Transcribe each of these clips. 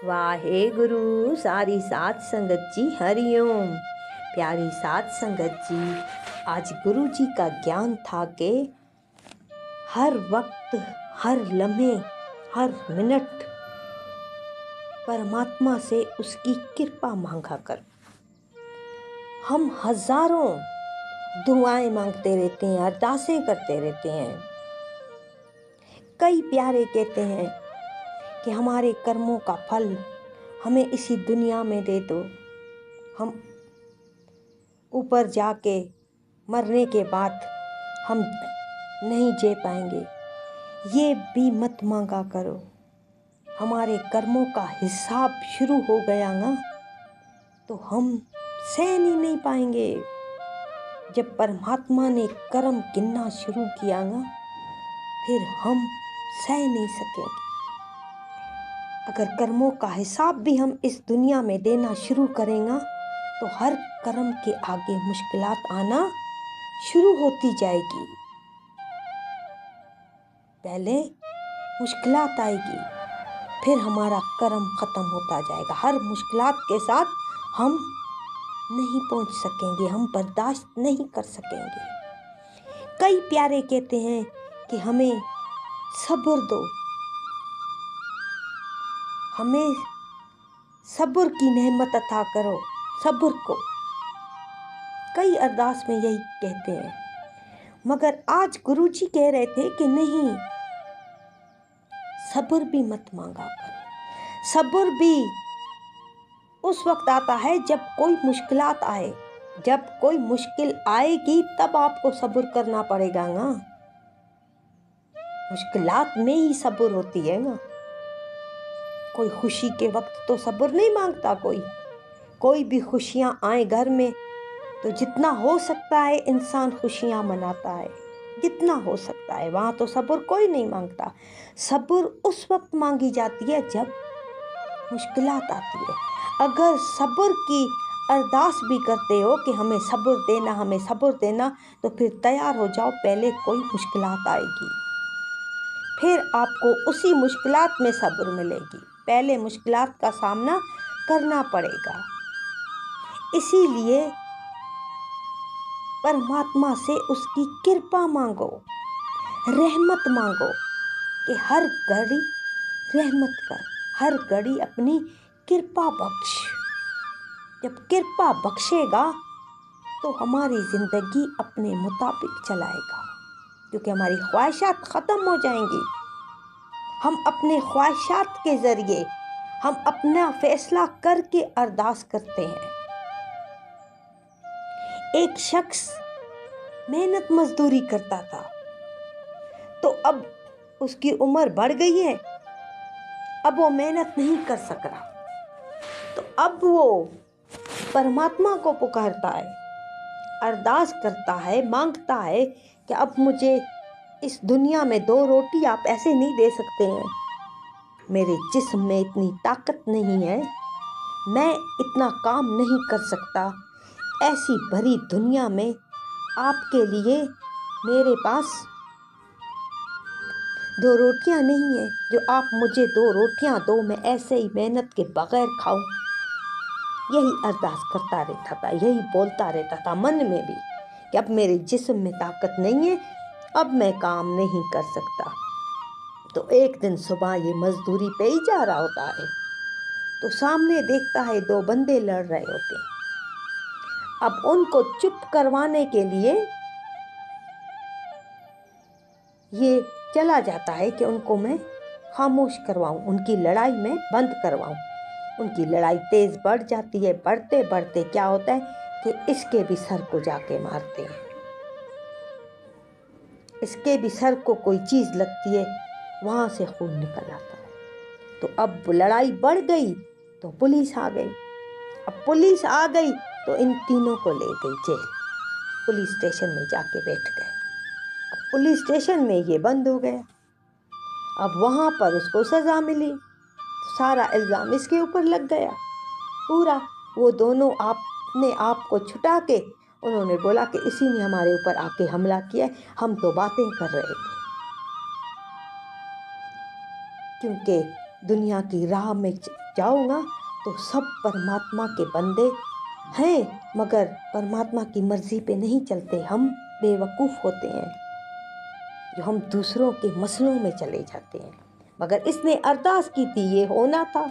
वाहे गुरु सारी साथ संगत जी, हरिओम। प्यारी साथ संगत जी, आज गुरु जी का ज्ञान था कि हर वक्त, हर लम्हे, हर मिनट परमात्मा से उसकी कृपा मांगा कर। हम हजारों दुआएं मांगते रहते हैं, अरदासें करते रहते हैं। कई प्यारे कहते हैं कि हमारे कर्मों का फल हमें इसी दुनिया में दे दो, हम ऊपर जाके मरने के बाद हम नहीं जी पाएंगे। ये भी मत मांगा करो। हमारे कर्मों का हिसाब शुरू हो गया ना तो हम सहन ही नहीं पाएंगे। जब परमात्मा ने कर्म गिनना शुरू किया ना फिर हम सह नहीं सकेंगे। अगर कर्मों का हिसाब भी हम इस दुनिया में देना शुरू करेंगे तो हर कर्म के आगे मुश्किलात आना शुरू होती जाएगी। पहले मुश्किलात आएगी, फिर हमारा कर्म खत्म होता जाएगा। हर मुश्किलात के साथ हम नहीं पहुंच सकेंगे, हम बर्दाश्त नहीं कर सकेंगे। कई प्यारे कहते हैं कि हमें सब्र दो, हमें सब्र की नेमत अता करो, सब्र को। कई अरदास में यही कहते हैं, मगर आज गुरुजी कह रहे थे कि नहीं, सब्र भी मत मांगा करो। सब्र भी उस वक्त आता है जब कोई मुश्किलात आए। जब कोई मुश्किल आएगी तब आपको सब्र करना पड़ेगा ना। मुश्किलात में ही सब्र होती है ना। कोई खुशी के वक्त तो सब्र नहीं मांगता। कोई भी खुशियां आए घर में तो जितना हो सकता है इंसान खुशियां मनाता है, जितना हो सकता है। वहाँ तो सब्र कोई नहीं मांगता। सब्र उस वक्त मांगी जाती है जब मुश्किलात आती है। अगर सब्र की अरदास भी करते हो कि हमें सब्र देना, हमें सब्र देना, तो फिर तैयार हो जाओ, पहले कोई मुश्किलात आएगी, फिर आपको उसी मुश्किलात में सब्र मिलेगी। पहले मुश्किलात का सामना करना पड़ेगा। इसीलिए परमात्मा से उसकी कृपा मांगो, रहमत मांगो कि हर घड़ी रहमत कर, हर घड़ी अपनी कृपा बख्श। जब कृपा बख्शेगा तो हमारी ज़िंदगी अपने मुताबिक चलाएगा, क्योंकि हमारी ख्वाहिशात ख़त्म हो जाएंगी। हम अपने ख्वाहिशात के ज़रिए हम अपना फैसला करके अरदास करते हैं। एक शख्स मेहनत मजदूरी करता था, तो अब उसकी उम्र बढ़ गई है, अब वो मेहनत नहीं कर सक रहा, तो अब वो परमात्मा को पुकारता है, अरदास करता है, मांगता है कि अब मुझे इस दुनिया में 2 रोटी आप ऐसे नहीं दे सकते हैं। मेरे जिस्म में इतनी ताकत नहीं है, मैं इतना काम नहीं कर सकता। ऐसी भरी दुनिया में आपके लिए मेरे पास 2 रोटियां नहीं है जो आप मुझे 2 रोटियां दो, मैं ऐसे ही मेहनत के बगैर खाऊं। यही अरदास करता रहता था, यही बोलता रहता था मन में भी कि अब मेरे जिस्म में ताकत नहीं है, अब मैं काम नहीं कर सकता। तो एक दिन सुबह ये मजदूरी पे ही जा रहा होता है, तो सामने देखता है 2 बंदे लड़ रहे होते हैं। अब उनको चुप करवाने के लिए ये चला जाता है कि उनको मैं खामोश करवाऊं, उनकी लड़ाई में बंद करवाऊं। उनकी लड़ाई तेज बढ़ जाती है। बढ़ते बढ़ते क्या होता है कि इसके भी सर को जाके मारते हैं, इसके भी सर को कोई चीज़ लगती है, वहाँ से खून निकल आता है। तो अब लड़ाई बढ़ गई तो पुलिस आ गई। अब पुलिस आ गई तो इन तीनों को ले गई जेल। पुलिस स्टेशन में जाके बैठ गए। अब पुलिस स्टेशन में ये बंद हो गया। अब वहाँ पर उसको सज़ा मिली, तो सारा इल्ज़ाम इसके ऊपर लग गया पूरा। वो दोनों अपने आप को छुटा के उन्होंने बोला कि इसी ने हमारे ऊपर आके हमला किया है, हम तो बातें कर रहे थे। क्योंकि दुनिया की राह में जाऊँगा तो सब परमात्मा के बंदे हैं, मगर परमात्मा की मर्ज़ी पे नहीं चलते। हम बेवकूफ़ होते हैं जो हम दूसरों के मसलों में चले जाते हैं। मगर इसने अरदास की थी, ये होना था,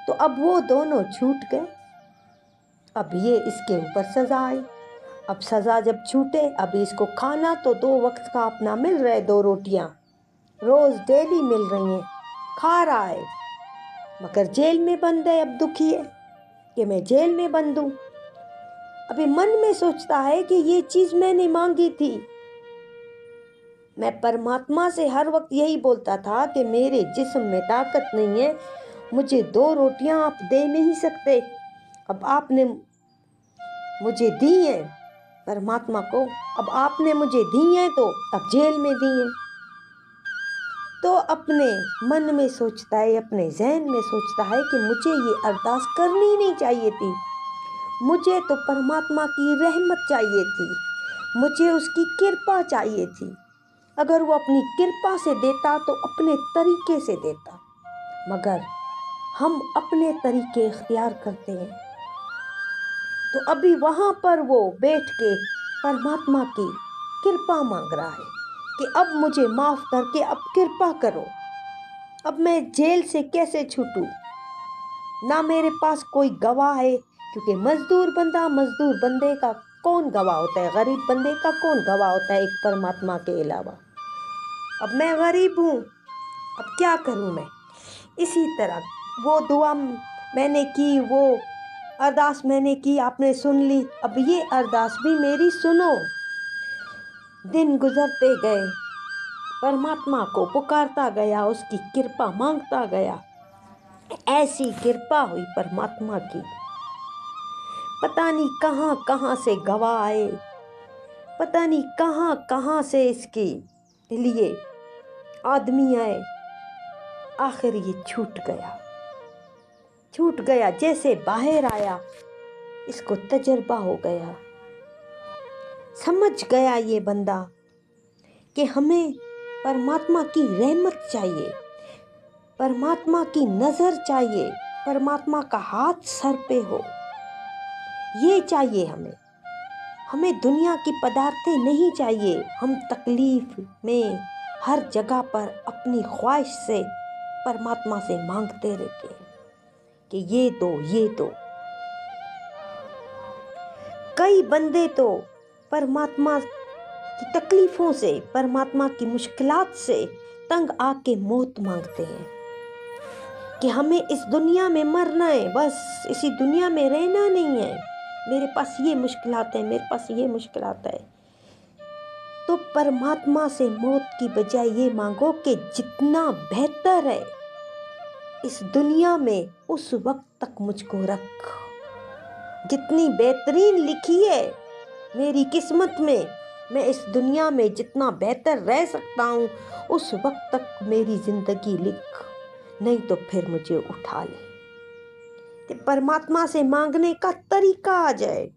तो अब वो दोनों छूट गए। अब ये इसके ऊपर सज़ा आई। अब सज़ा जब छूटे, अब इसको खाना तो 2 वक्त का अपना मिल रहा है, 2 रोटियां रोज़ डेली मिल रही हैं, खा रहा है, मगर जेल में बंद है। अब दुखी है कि मैं जेल में बंद हूँ। अभी मन में सोचता है कि ये चीज़ मैंने मांगी थी। मैं परमात्मा से हर वक्त यही बोलता था कि मेरे जिस्म में ताकत नहीं है, मुझे 2 रोटियां आप दे नहीं सकते। अब आपने मुझे दी हैं परमात्मा को, अब आपने मुझे दी हैं तो अब जेल में दी हैं। तो अपने मन में सोचता है, अपने जहन में सोचता है कि मुझे ये अरदास करनी नहीं चाहिए थी, मुझे तो परमात्मा की रहमत चाहिए थी, मुझे उसकी कृपा चाहिए थी। अगर वो अपनी कृपा से देता तो अपने तरीके से देता, मगर हम अपने तरीके इख्तियार करते हैं। तो अभी वहाँ पर वो बैठ के परमात्मा की कृपा मांग रहा है कि अब मुझे माफ़ करके अब कृपा करो। अब मैं जेल से कैसे छूटूं? ना मेरे पास कोई गवाह है, क्योंकि मजदूर बंदे का कौन गवाह होता है? गरीब बंदे का कौन गवाह होता है एक परमात्मा के अलावा? अब मैं गरीब हूँ, अब क्या करूँ मैं? इसी तरह वो दुआ मैंने की, वो अरदास मैंने की, आपने सुन ली, अब ये अरदास भी मेरी सुनो। दिन गुजरते गए, परमात्मा को पुकारता गया, उसकी कृपा मांगता गया। ऐसी कृपा हुई परमात्मा की, पता नहीं कहाँ कहाँ से गवाह आए, पता नहीं कहाँ कहाँ से इसके लिए आदमी आए। आखिर ये छूट गया, जैसे बाहर आया इसको तजर्बा हो गया। समझ गया ये बंदा कि हमें परमात्मा की रहमत चाहिए, परमात्मा की नज़र चाहिए, परमात्मा का हाथ सर पे हो, ये चाहिए हमें दुनिया की पदार्थें नहीं चाहिए। हम तकलीफ में हर जगह पर अपनी ख्वाहिश से परमात्मा से मांगते रहते हैं कि ये दो। कई बंदे तो परमात्मा की तकलीफ़ों से, परमात्मा की मुश्किलात से तंग आके मौत मांगते हैं कि हमें इस दुनिया में मरना है, बस इसी दुनिया में रहना नहीं है, मेरे पास ये मुश्किलात है, मेरे पास ये मुश्किलात है। तो परमात्मा से मौत की बजाय ये मांगो कि जितना बेहतर है इस दुनिया में उस वक्त तक मुझको रख, जितनी बेहतरीन लिखी है मेरी किस्मत में, मैं इस दुनिया में जितना बेहतर रह सकता हूँ उस वक्त तक मेरी ज़िंदगी लिख, नहीं तो फिर मुझे उठा ले। कि परमात्मा से मांगने का तरीका आ जाए।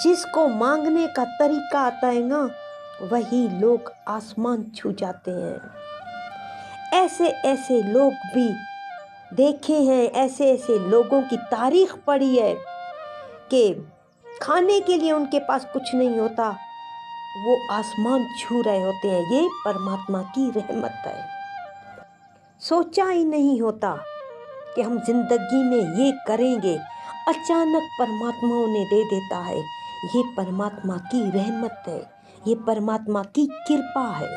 जिसको मांगने का तरीका आता है ना, वही लोग आसमान छू जाते हैं। ऐसे ऐसे लोग भी देखे हैं, ऐसे ऐसे लोगों की तारीख पढ़ी है कि खाने के लिए उनके पास कुछ नहीं होता, वो आसमान छू रहे होते हैं। ये परमात्मा की रहमत है। सोचा ही नहीं होता कि हम जिंदगी में ये करेंगे, अचानक परमात्मा उन्हें दे देता है। ये परमात्मा की रहमत है, ये परमात्मा की कृपा है।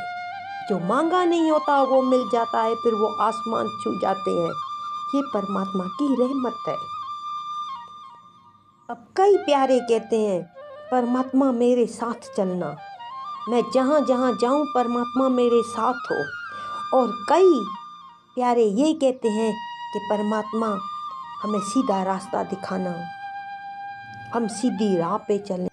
जो मांगा नहीं होता वो मिल जाता है, फिर वो आसमान छू जाते हैं। ये परमात्मा की रहमत है। अब कई प्यारे कहते हैं परमात्मा मेरे साथ चलना, मैं जहाँ जहाँ जाऊँ परमात्मा मेरे साथ हो। और कई प्यारे ये कहते हैं कि परमात्मा हमें सीधा रास्ता दिखाना, हम सीधी राह पे चलें।